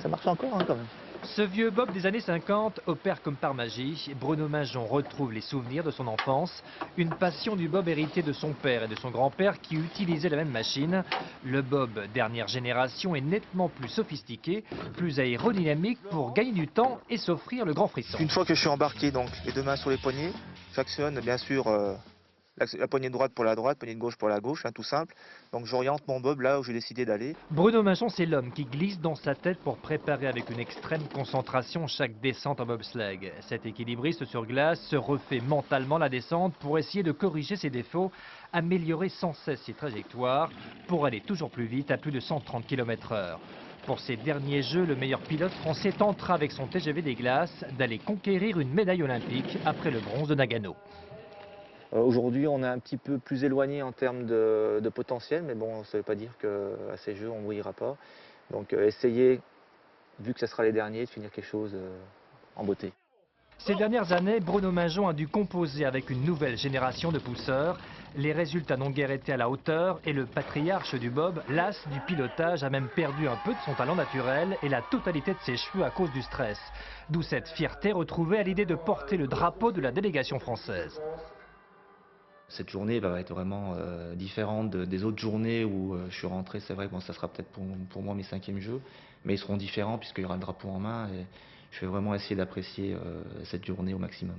ça marche encore hein, quand même. Ce vieux bob des années 50 opère comme par magie. Bruno Mingeon retrouve les souvenirs de son enfance, une passion du bob héritée de son père et de son grand-père qui utilisaient la même machine. Le bob dernière génération est nettement plus sophistiqué, plus aérodynamique pour gagner du temps et s'offrir le grand frisson. Une fois que je suis embarqué, donc les deux mains sur les poignets, j'actionne bien sûr la poignée droite pour la droite, poignée de gauche pour la gauche, hein, tout simple. Donc j'oriente mon bob là où j'ai décidé d'aller. Bruno Mingeon, c'est l'homme qui glisse dans sa tête pour préparer avec une extrême concentration chaque descente en bobsleigh. Cet équilibriste sur glace se refait mentalement la descente pour essayer de corriger ses défauts, améliorer sans cesse ses trajectoires pour aller toujours plus vite à plus de 130 km/h. Pour ces derniers Jeux, le meilleur pilote français tentera avec son TGV des glaces d'aller conquérir une médaille olympique après le bronze de Nagano. Aujourd'hui, on est un petit peu plus éloigné en termes de potentiel, mais bon, ça ne veut pas dire qu'à ces Jeux, on ne brillera pas. Donc essayer, vu que ce sera les derniers, de finir quelque chose en beauté. Ces dernières années, Bruno Mingeon a dû composer avec une nouvelle génération de pousseurs. Les résultats n'ont guère été à la hauteur et le patriarche du bob, las du pilotage, a même perdu un peu de son talent naturel et la totalité de ses cheveux à cause du stress. D'où cette fierté retrouvée à l'idée de porter le drapeau de la délégation française. Cette journée va être vraiment différente des autres journées où je suis rentré. C'est vrai que bon, ça sera peut-être pour moi mes 5e Jeux, mais ils seront différents puisqu'il y aura le drapeau en main et je vais vraiment essayer d'apprécier cette journée au maximum.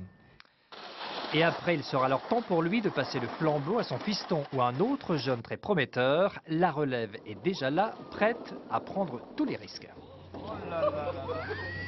Et après, il sera alors temps pour lui de passer le flambeau à son fiston ou à un autre jeune très prometteur. La relève est déjà là, prête à prendre tous les risques. Oh là là là là.